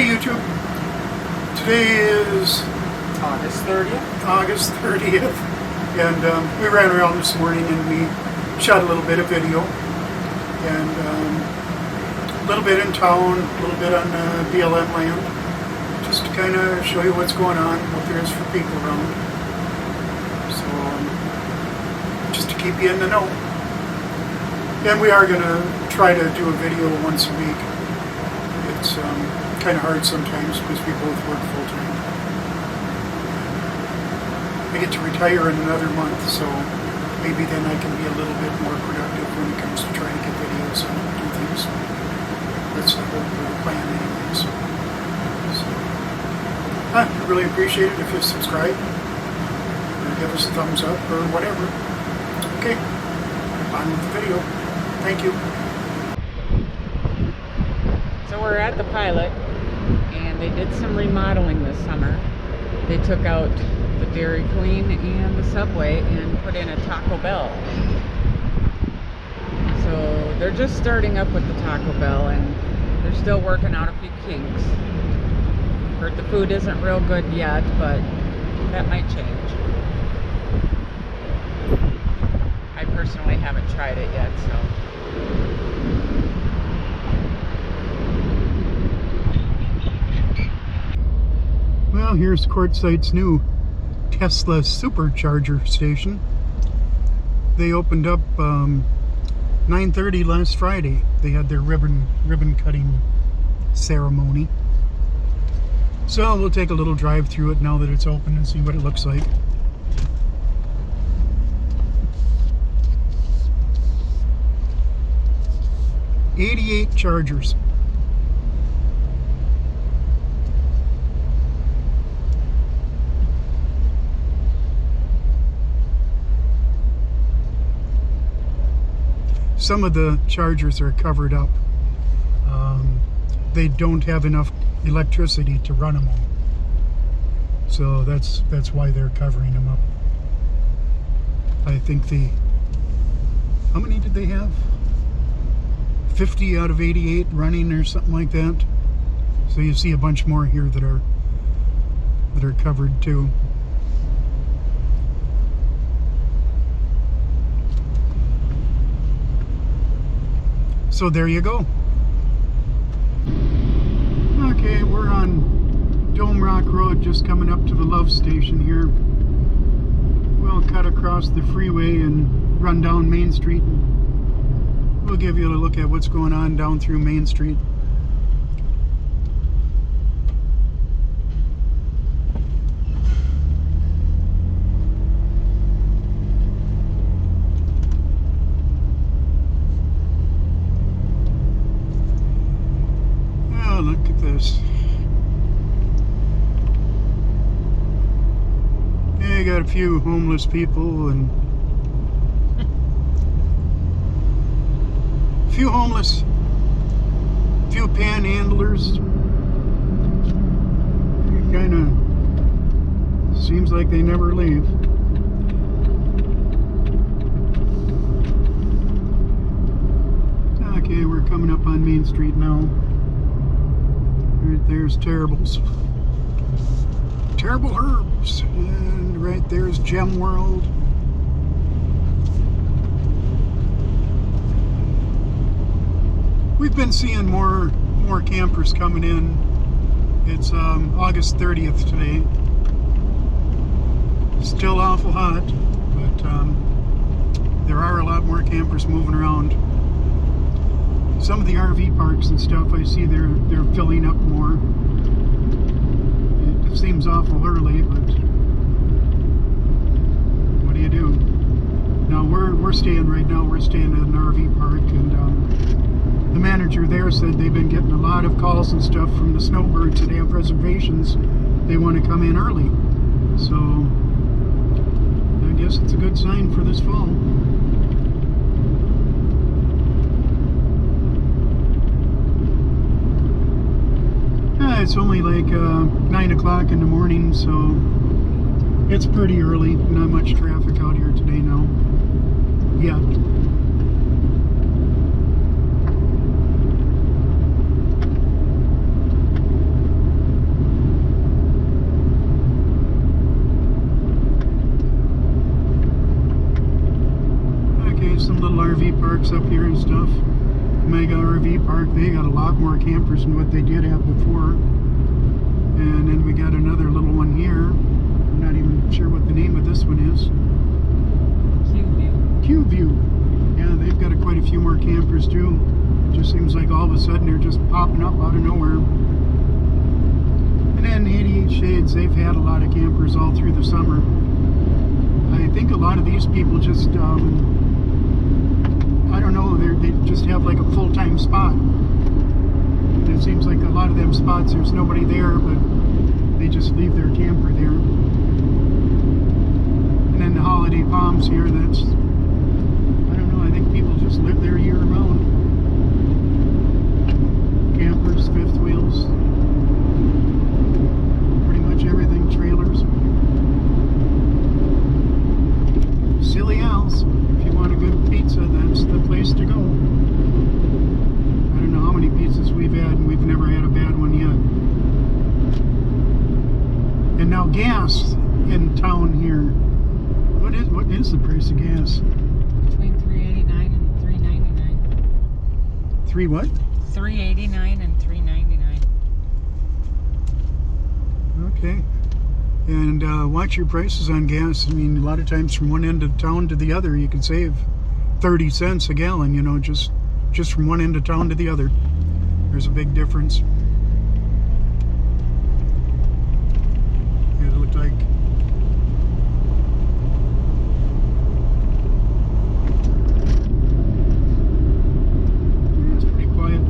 Hey YouTube, today is August 30th. August 30th, and we ran around this morning and we shot a little bit of video, and a little bit in town, a little bit on BLM land, just to kind of show you what's going on, what there is for people around. So, just to keep you in the know. And we are going to try to do a video once a week. It's kind of hard sometimes because we both work full-time. I get to retire in another month, so maybe then I can be a little bit more productive when it comes to trying to get videos and do things. That's the whole plan anyways. So, I really appreciate it if you subscribe or give us a thumbs up or whatever. Okay, on with the video. Thank you. So we're at the Pilot, and they did some remodeling this summer. They took out the Dairy Queen and the Subway and put in a Taco Bell. So they're just starting up with the Taco Bell, and they're still working out a few kinks. Heard the food isn't real good yet, but that might change. I personally haven't tried it yet, so. Well, here's Quartzsite's new Tesla supercharger station. They opened up 9:30 last Friday. They had their ribbon cutting ceremony. So we'll take a little drive through it now that it's open and see what it looks like. $88 chargers. Some of the chargers are covered up. They don't have enough electricity to run them all. So that's why they're covering them up. I think how many did they have? 50 out of 88 running or something like that. So you see a bunch more here that are covered too. So there you go. Okay, we're on Dome Rock Road, just coming up to the Love Station here. We'll cut across the freeway and run down Main Street. We'll give you a look at what's going on down through Main Street. Oh, look at this. Yeah, you got a few homeless people and few homeless, few panhandlers. It kind of seems like they never leave. Okay, we're coming up on Main Street now. Right there's Terrible's. Terrible Herbs. And right there's Gem World. We've been seeing more campers coming in. It's August 30th today. Still awful hot, but there are a lot more campers moving around. Some of the RV parks and stuff, I see they're filling up more. It seems awful early, but what do you do? Now we're staying right now. We're staying at an RV park, and the manager there said they've been getting a lot of calls and stuff from the snowbirds that have reservations. They want to come in early. So I guess it's a good sign for this fall. It's only like 9 o'clock in the morning, so it's pretty early. Not much traffic out here today now. Yeah. parks up here and stuff. Mega RV park. They got a lot more campers than what they did have before. And then we got another little one here. I'm not even sure what the name of this one is. Q View. Yeah, they've got quite a few more campers too. It just seems like all of a sudden they're just popping up out of nowhere. And then 88 Shades, they've had a lot of campers all through the summer. I think a lot of these people just, I don't know, they just have like a full-time spot. It seems like a lot of them spots, there's nobody there, but they just leave their camper there. And then the Holiday Palms here, that's, I don't know, I think people just live there year-round. Campers, fifth wheels, pretty much everything, trailers. Silly Al's, if you want a good pizza, that's the place to go. I don't know how many pizzas we've had, and we've never had a bad one yet. And now gas in town here. What is the price of gas? Between $3.89 and $3.99. Three what? $3.89 and $3.99. Okay. And watch your prices on gas. I mean, a lot of times from one end of town to the other, you can save 30 cents a gallon, you know, just from one end of town to the other. There's a big difference. It looked like it's pretty quiet.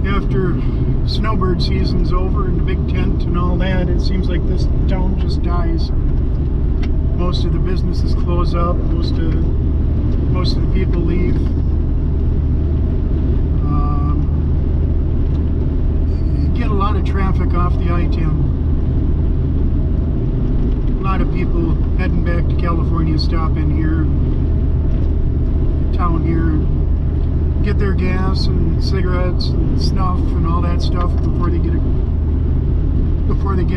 After snowbird season's over and the big tent and all that, it seems like this town just dies. Most of the businesses close up. Most of the people leave. You get a lot of traffic off the I-10. A lot of people heading back to California stop in here, town here, get their gas and cigarettes and snuff and all that stuff before they get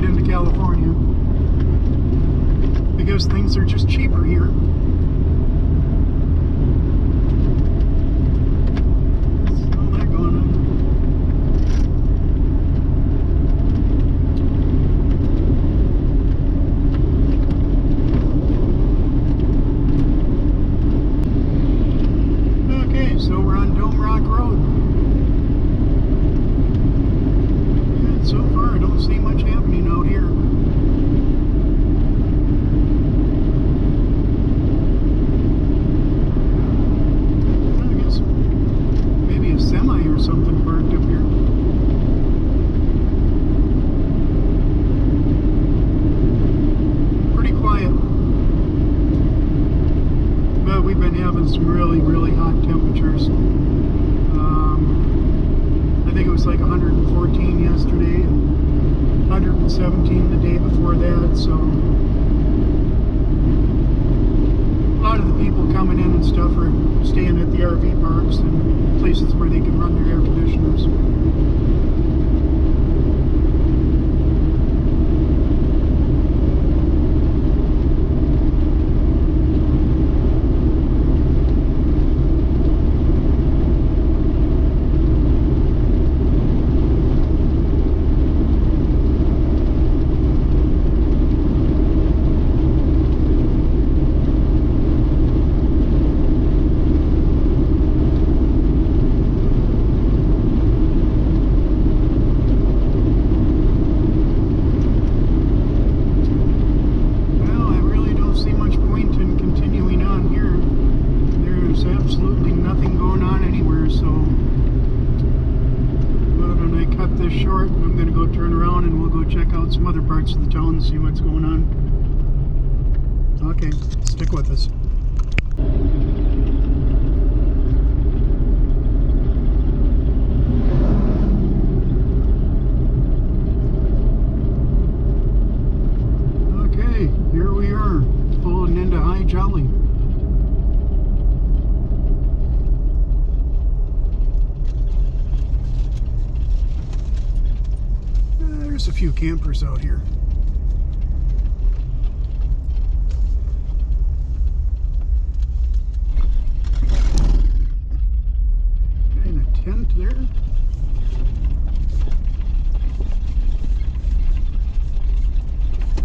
into California, because things are just cheaper here. That's all that going on. Okay, so we're on Dome Rock Road. And so far I don't see much happening out here. I guess maybe a semi or something parked up here. Pretty quiet. But we've been having some really, really hot temperatures. I think it was like 114 yesterday and 117 the day before that, so a lot of the people coming in and stuff are staying at the RV parks and places where they can run their air conditioners. Short. I'm going to go turn around and we'll go check out some other parts of the town and see what's going on. Okay, stick with us. Okay, here we are, pulling into High Jolly. There's a few campers out here. In a tent there.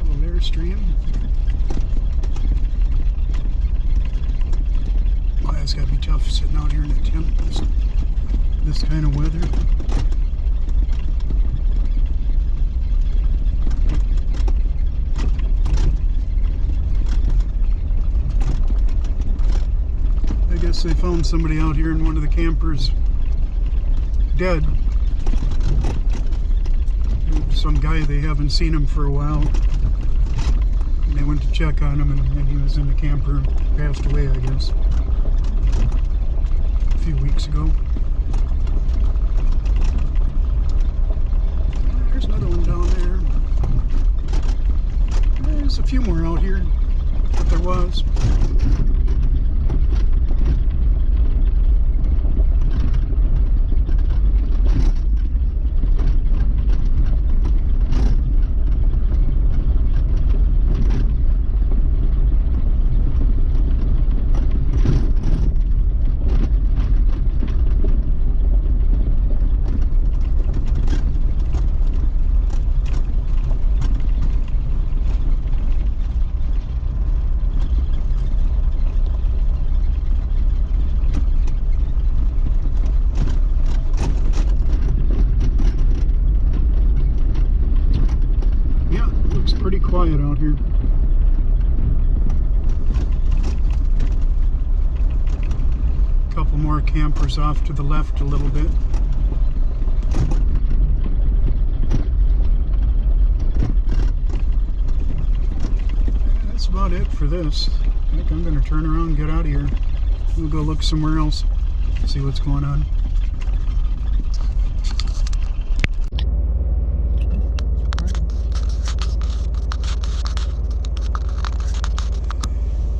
Little airstream. Wow, that's gotta be tough sitting out here in a tent this kind of weather. I guess they found somebody out here in one of the campers dead. Some guy, they haven't seen him for a while. And they went to check on him, and he was in the camper, passed away, I guess, a few weeks ago. There's another one down there. There's a few more out here, but there was. Pretty quiet out here. A couple more campers off to the left a little bit. And that's about it for this. I think I'm going to turn around and get out of here. We'll go look somewhere else, see what's going on.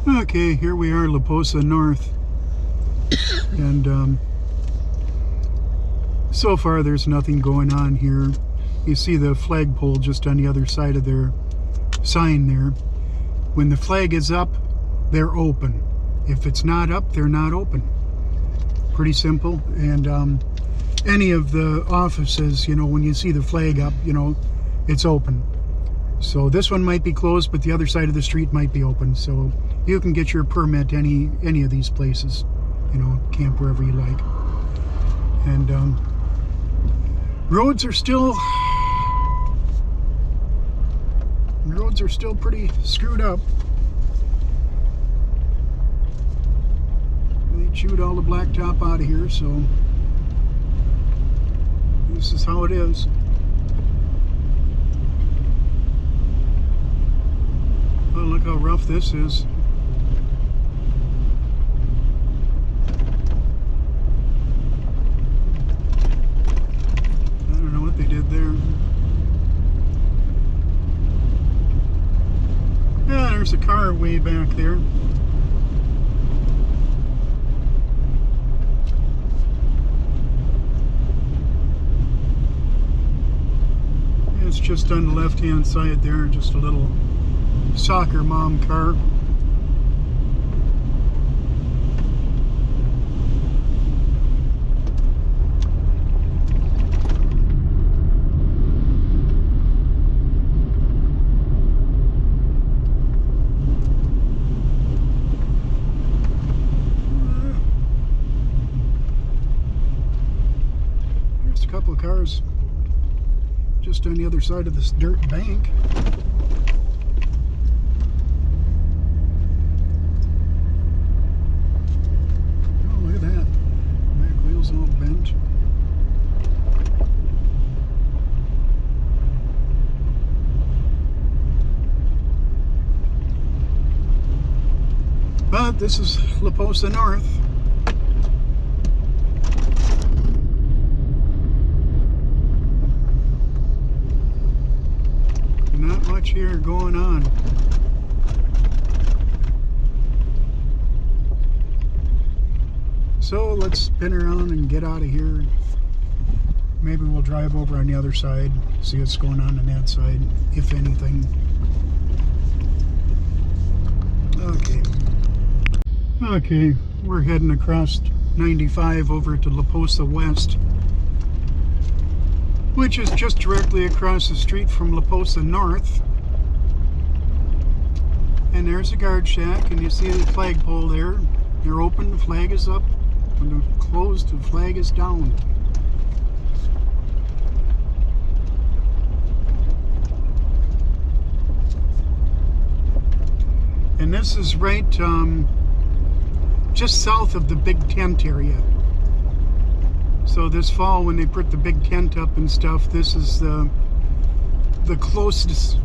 Okay, here we are, Posa North, and so far there's nothing going on here. You see the flagpole just on the other side of their sign there. When the flag is up, they're open. If it's not up, they're not open. Pretty simple. And any of the offices, you know, when you see the flag up, you know, it's open. So this one might be closed, but the other side of the street might be open. So you can get your permit any of these places, you know, camp wherever you like. And roads are still pretty screwed up. They chewed all the blacktop out of here, so this is how it is. Oh, look how rough this is. I don't know what they did there. Yeah, there's a car way back there. It's just on the left-hand side there, just a little soccer mom car. There's a couple of cars just on the other side of this dirt bank. All bent. But this is Posa North. Not much here going on. So let's spin around and get out of here. maybe we'll drive over on the other side, see what's going on that side, if anything. Okay, we're heading across 95 over to Posa West, which is just directly across the street from Posa North. And there's a guard shack, and you see the flagpole there. They're open, the flag is up. When they're closed, the flag is down. And this is right just south of the big tent area. So this fall, when they put the big tent up and stuff, this is the closest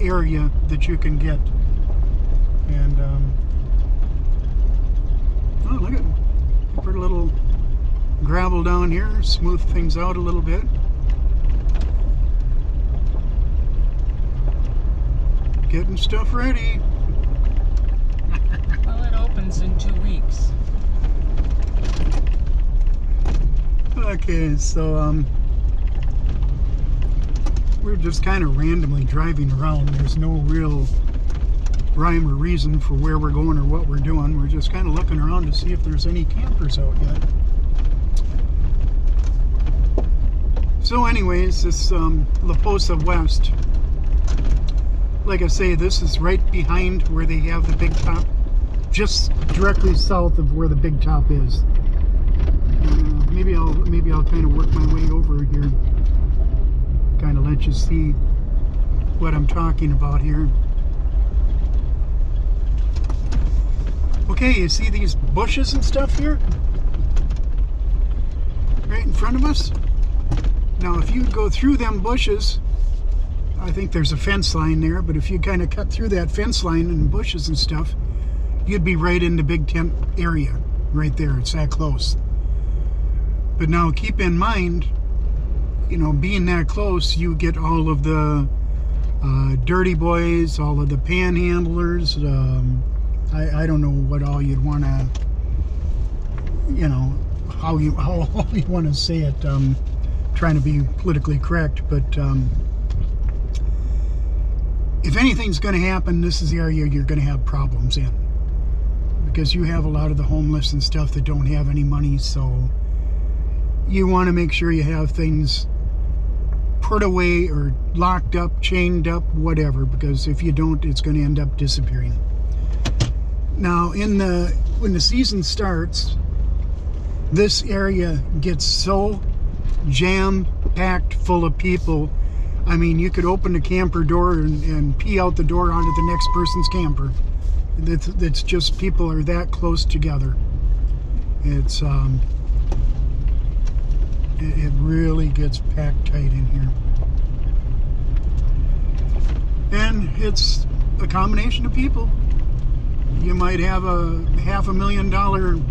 area that you can get. And oh, look at, put a little gravel down here, smooth things out a little bit. Getting stuff ready. Well, it opens in 2 weeks. Okay, so we're just kind of randomly driving around. There's no real rhyme or reason for where we're going or what we're doing. We're just kind of looking around to see if there's any campers out yet. So anyways, this Posa West, like I say, this is right behind where they have the big top, just directly south of where the big top is. Maybe I'll kind of work my way over here, kind of let you see what I'm talking about here. Okay, you see these bushes and stuff here? Right in front of us? Now, if you go through them bushes, I think there's a fence line there, but if you kind of cut through that fence line and bushes and stuff, you'd be right in the big tent area, right there. It's that close. But now keep in mind, you know, being that close, you get all of the dirty boys, all of the panhandlers. I don't know what all you'd want to, you know, how you want to say it. Trying to be politically correct, but if anything's going to happen, this is the area you're going to have problems in, because you have a lot of the homeless and stuff that don't have any money. So you want to make sure you have things put away or locked up, chained up, whatever, because if you don't, it's going to end up disappearing. Now, when the season starts, this area gets so jam-packed full of people. I mean, you could open the camper door and pee out the door onto the next person's camper. It's just, people are that close together. It's it really gets packed tight in here. And it's a combination of people. You might have a $500,000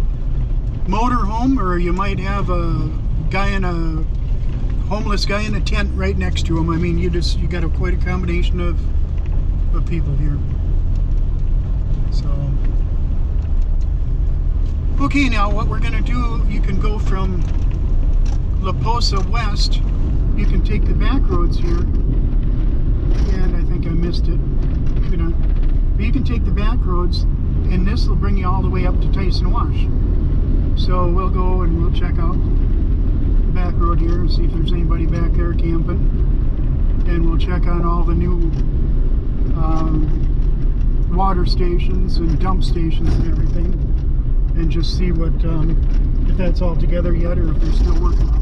motorhome, or you might have a homeless guy in a tent right next to him. I mean, you got quite a combination of people here. So, okay, now what we're gonna do, you can go from Posa West, you can take the back roads here, and I think I missed it, maybe not, but you can take the back roads, and this will bring you all the way up to Tyson Wash. So we'll go and we'll check out the back road here and see if there's anybody back there camping, and we'll check on all the new water stations and dump stations and everything, and just see what if that's all together yet, or if they're still working on it.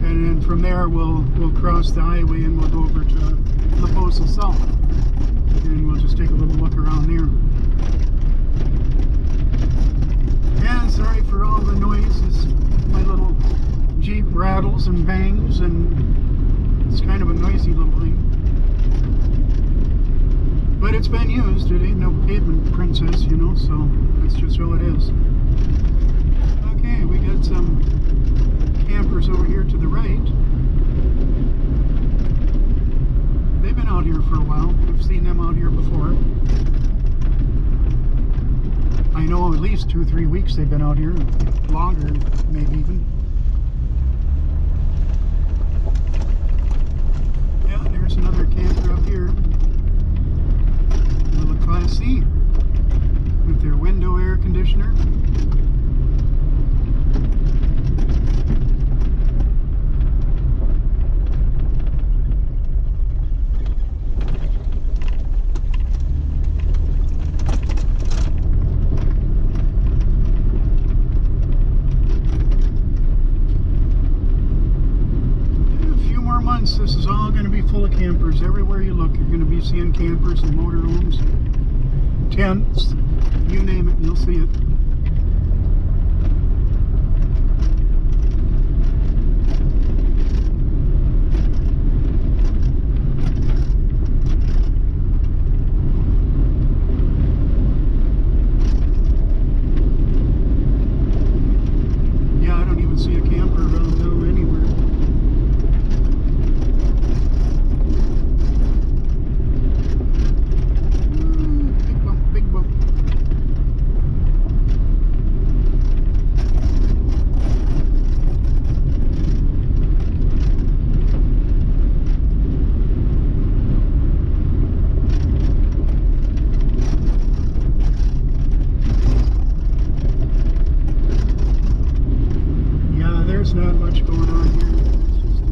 And then from there we'll cross the highway and we'll go over to Posa South, and we'll just take a little look around there. And sorry for all the noises. My little Jeep rattles and bangs, and it's kind of a noisy little thing. But it's been used. It ain't no pavement princess, you know, so that's just how it is. Okay, we got some campers over here to the right. They've been out here for a while. I've seen them out here before. I know at least 2-3 weeks they've been out here, longer maybe even. Yeah, there's another camper up here. A little Class C with their window air conditioner. This is all going to be full of campers. Everywhere you look, you're going to be seeing campers and motorhomes, tents, you name it, you'll see it. Yeah, I don't even see a camper around now anywhere. There's not much going on here. It's just,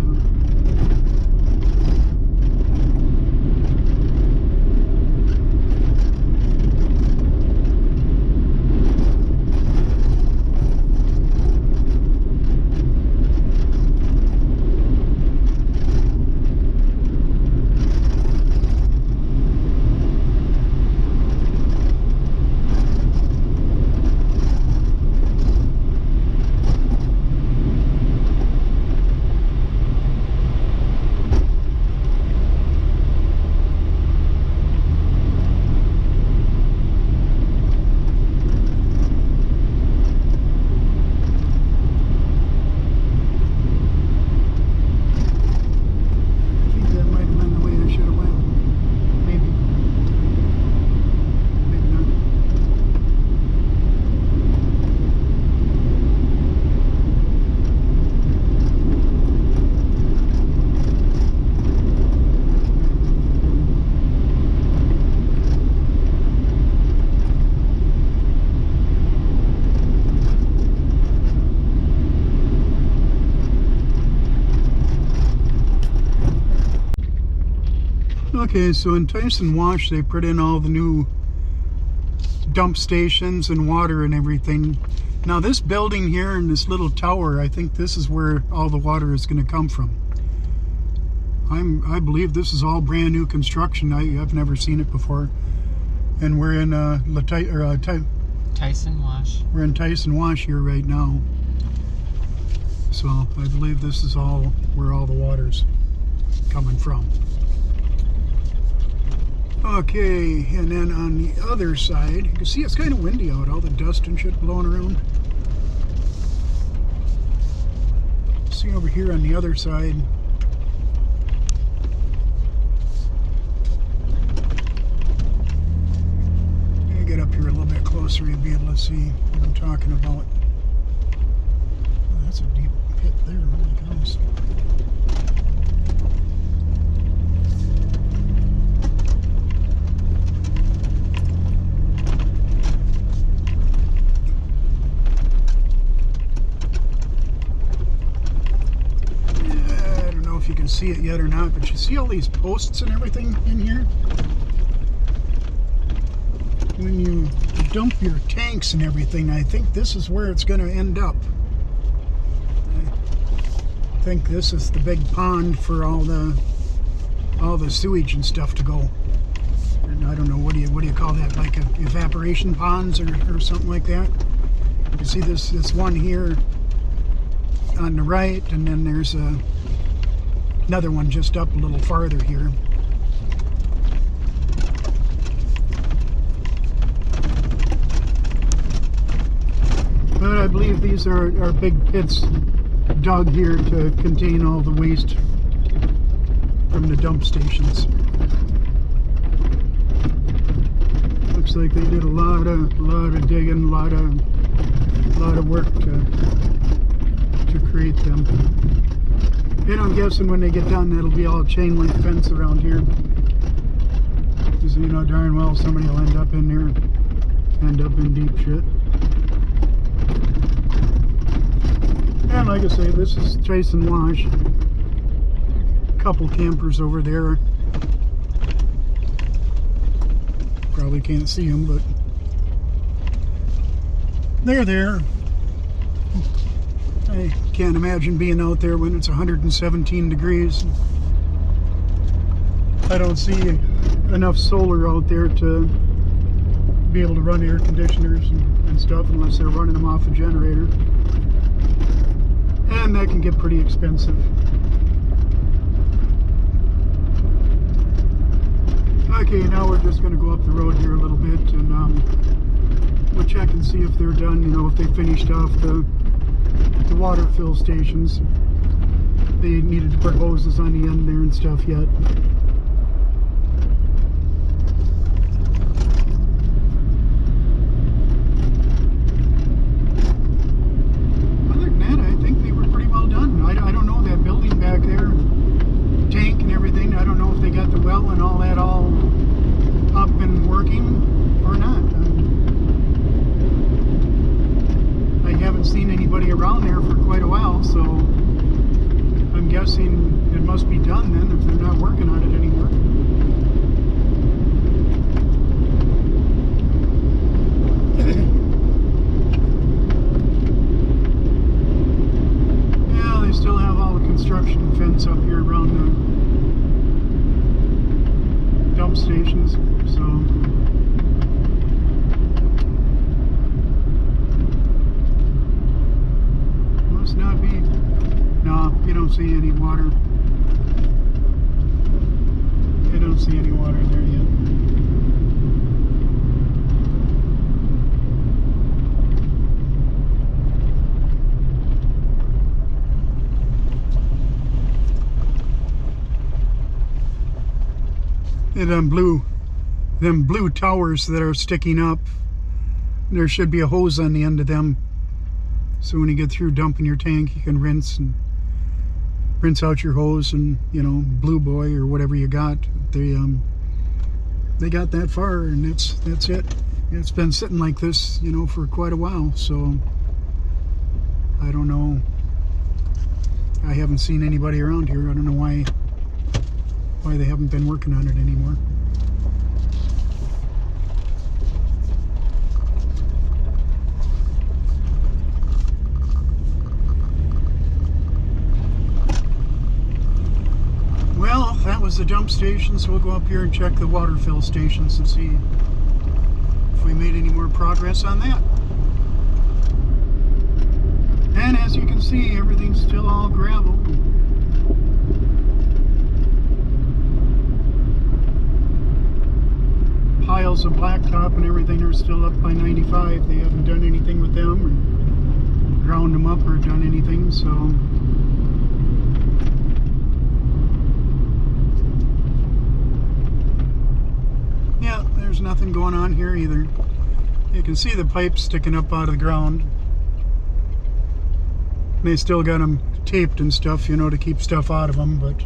Okay, so in Tyson Wash, they put in all the new dump stations and water and everything. Now this building here and this little tower, I think this is where all the water is going to come from. I believe this is all brand new construction. I've never seen it before. And we're in Tyson Wash. We're in Tyson Wash here right now. So I believe this is all where all the water's coming from. Okay, and then on the other side, you can see it's kind of windy out, all the dust and shit blowing around. See over here on the other side. Get up here a little bit closer, you'll be able to see what I'm talking about. Oh, that's a deep pit there, holy cows. Yeah, I don't know if you can see it yet or not, but you see all these posts and everything in here? When you dump your tanks and everything, I think this is where it's going to end up. I think this is the big pond for all the sewage and stuff to go. And I don't know, what do you call that? Like evaporation ponds or something like that. You see this one here on the right, and then there's another one just up a little farther here. But I believe these are big pits dug here to contain all the waste from the dump stations. Looks like they did a lot of digging, a lot of work to create them. And I'm guessing when they get done, that'll be all chain link fence around here. Because you know darn well somebody will end up in there, end up in deep shit. And like I say, this is Tyson Wash. A couple campers over there. Probably can't see them, but they're there. I can't imagine being out there when it's 117 degrees. I don't see enough solar out there to be able to run air conditioners and stuff unless they're running them off a generator. And that can get pretty expensive. Okay, now we're just going to go up the road here a little bit and we'll check and see if they're done, you know, if they finished off the water fill stations. They needed to put hoses on the end there and stuff yet. Other than that, I think they were pretty well done. I don't know, that building back there, tank and everything, I don't know if they got the well and all that all up and working or not. I haven't seen anybody around there for quite a while, so I'm guessing it must be done then if they're not working on it anymore. Yeah, they still have all the construction fence up here around the dump stations, so not be. No, you don't see any water. You don't see any water there yet. And them blue towers that are sticking up, there should be a hose on the end of them. So when you get through dumping your tank, you can rinse out your hose and, you know, Blue Boy or whatever you got. They got that far, and that's it. It's been sitting like this, you know, for quite a while. So I don't know. I haven't seen anybody around here. I don't know why they haven't been working on it anymore. That was the dump station, so we'll go up here and check the water fill stations and see if we made any more progress on that. And as you can see, everything's still all gravel. Piles of blacktop and everything are still up by 95. They haven't done anything with them or ground them up or done anything, so there's nothing going on here either. You can see the pipes sticking up out of the ground. They still got them taped and stuff, you know, to keep stuff out of them, but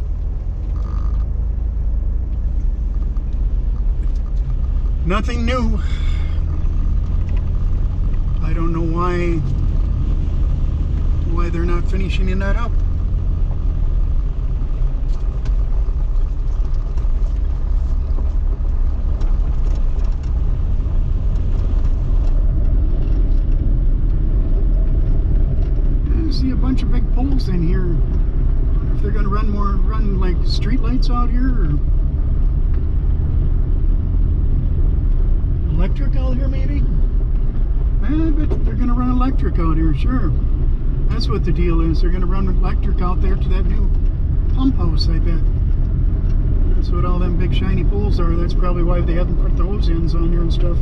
nothing new. I don't know why they're not finishing that up. See a bunch of big poles in here. If they're gonna run like street lights out here or electric out here maybe? I bet they're gonna run electric out here, sure. That's what the deal is. They're gonna run electric out there to that new pump house, I bet. That's what all them big shiny poles are. That's probably why they haven't put those ends on there and stuff.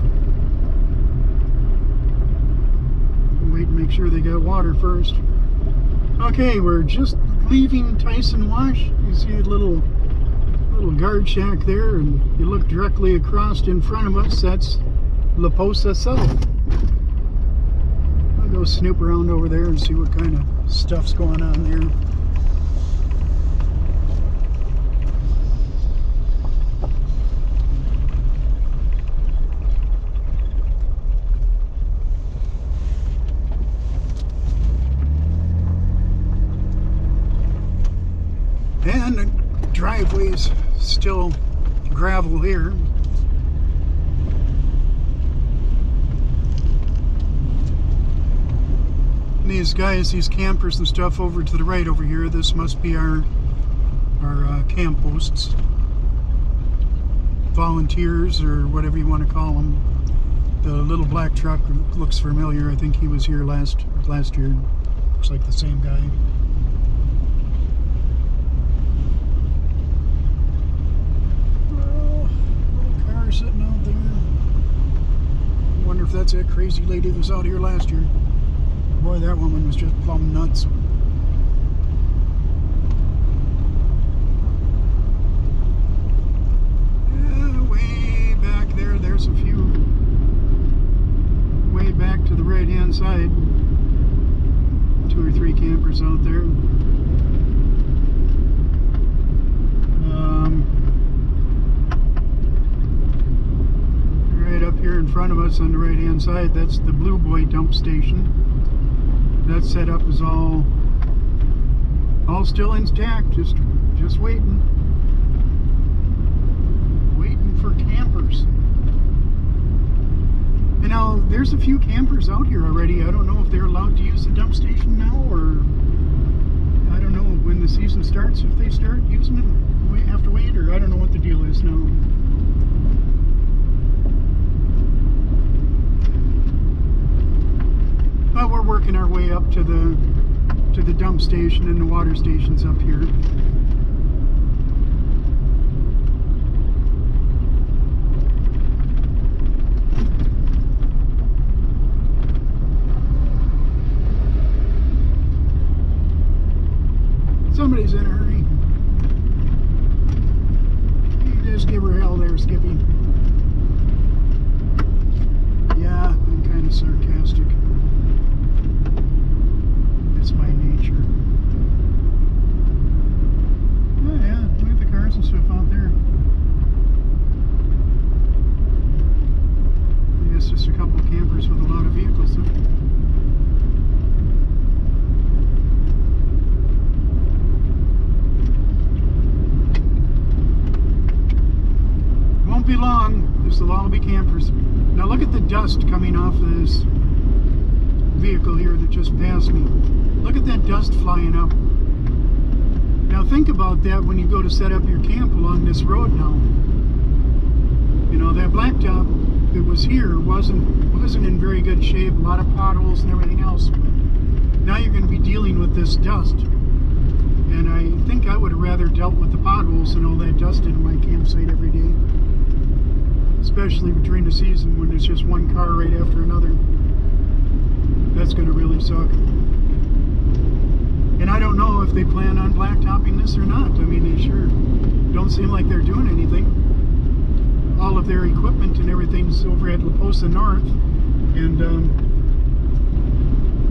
Wait and make sure they got water first. Okay, we're just leaving Tyson Wash. You see a little guard shack there, and you look directly across in front of us. That's Posa South. I'll go snoop around over there and see what kind of stuff's going on there. And the driveway's still gravel here. And these guys, these campers and stuff over to the right over here, this must be our camp posts. Volunteers, or whatever you want to call them. The little black truck looks familiar. I think he was here last year. Looks like the same guy. Sitting out there. I wonder if that's that crazy lady that was out here last year. Boy, that woman was just plumb nuts. Yeah, way back there, there's a few. Way back to the right hand side. 2 or 3 campers out there. Up here in front of us on the right hand side, that's the Blue Boy dump station. That setup is all still intact, just waiting for campers. And now there's a few campers out here already. I don't know if they're allowed to use the dump station now, or I don't know when the season starts, if they start using it, we have to wait, or I don't know what the deal is now. But we're working our way up to the dump station and the water stations up here. Somebody's in a hurry. You just give her hell there, Skippy. Yeah, I'm kind of sarcastic. It's my nature. Oh yeah, look at the cars and stuff out there. I guess just a couple of campers with a lot of vehicles though. Won't be long, this will all be campers. Now look at the dust coming off of this vehicle here that just passed me. Look at that dust flying up. Now think about that when you go to set up your camp along this road now. You know, that blacktop that was here wasn't in very good shape, a lot of potholes and everything else. But now you're going to be dealing with this dust. And I think I would have rather dealt with the potholes and all that dust in my campsite every day. Especially during the season when there's just one car right after another. That's going to really suck. And I don't know if they plan on blacktopping this or not. I mean, they sure don't seem like they're doing anything. All of their equipment and everything's over at Posa North, and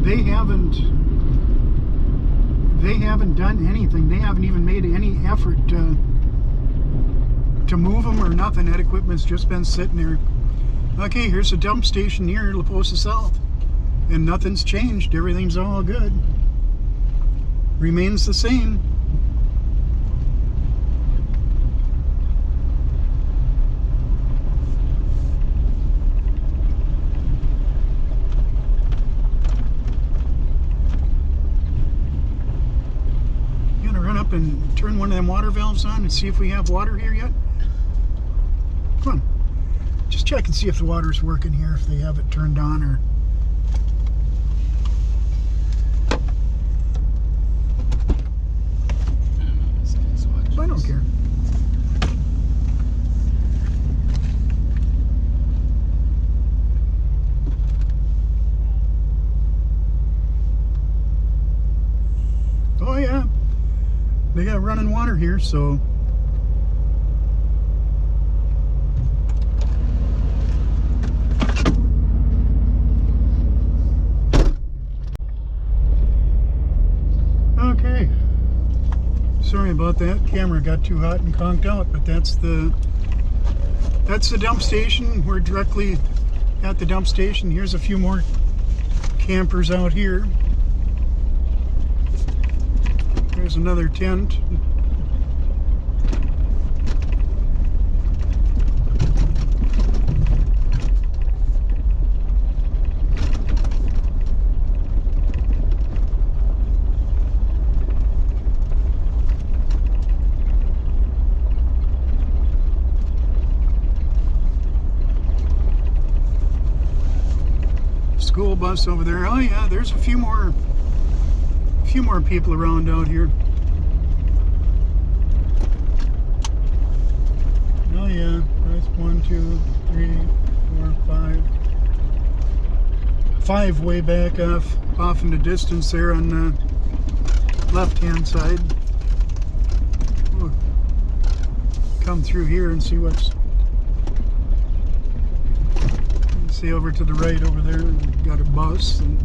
they haven't done anything. They haven't even made any effort to move them or nothing. That equipment's just been sitting there. Okay, here's a dump station near Posa South, and nothing's changed. Everything's all good. Remains the same. You gonna run up and turn one of them water valves on and see if we have water here yet? Come on. Just check and see if the water's working here, if they have it turned on or... I don't care. Oh yeah, they got running water here, so about that. Camera got too hot and conked out, but that's the dump station. We're directly at the dump station. Here's a few more campers out here. There's another tent. School bus over there. Oh yeah, there's a few more people around out here. Oh yeah, that's 1, 2, 3, 4, 5 way back off in the distance there on the left hand side. We'll come through here and see what's see over to the right over there. We've got a bus and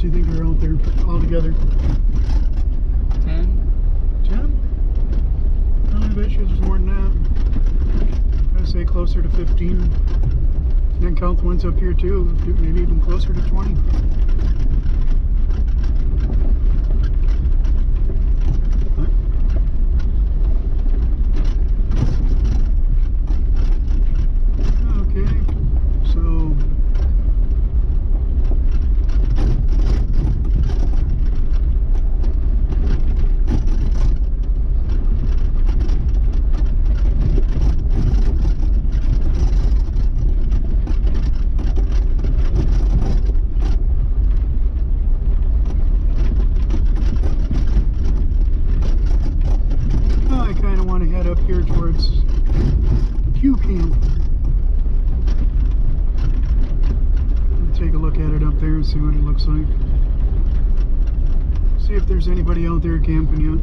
you think are out there all together? 10. 10? I bet you there's more than that. I'd say closer to 15. And then count the ones up here too, maybe even closer to 20. Here towards Q Camp. Take a look at it up there and see what it looks like. See if there's anybody out there camping yet.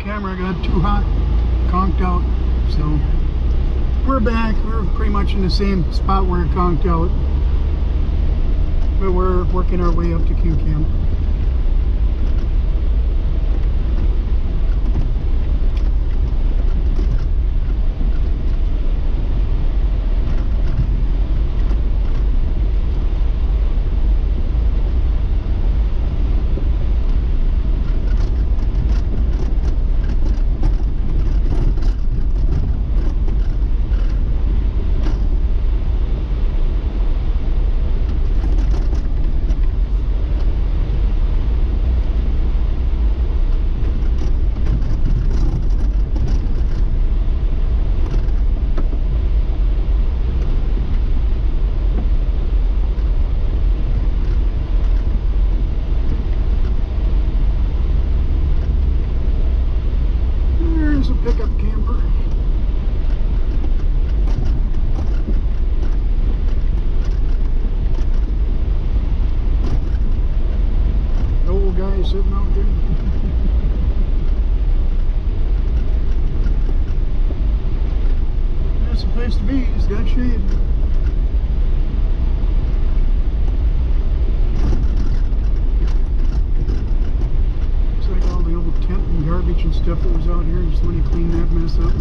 Camera got too hot, conked out, so we're back. We're pretty much in the same spot where it conked out, but we're working our way up to Q Camp. sitting out there. That's the place to be. It's got shade. Looks like all the old tent and garbage and stuff that was out here. Just let me clean that mess up.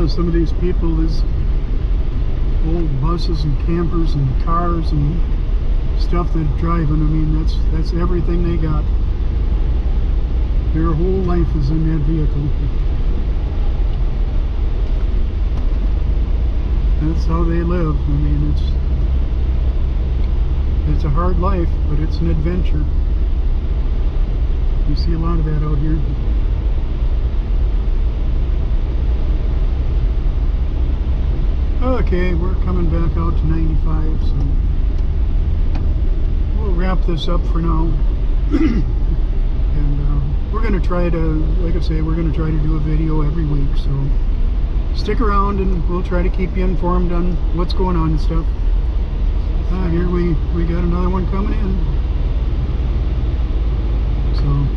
Some of these people is old buses and campers and cars and stuff they're driving. I mean, that's everything they got. Their whole life is in that vehicle. That's how they live. I mean, it's a hard life, but it's an adventure. You see a lot of that out here. Okay, we're coming back out to 95, so we'll wrap this up for now. And we're going to try to, like I say, we're going to try to do a video every week, so stick around and we'll try to keep you informed on what's going on and stuff. Here we got another one coming in. So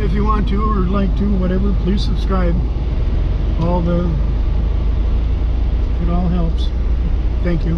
if you want to or like to, whatever, please subscribe. It all helps. Thank you.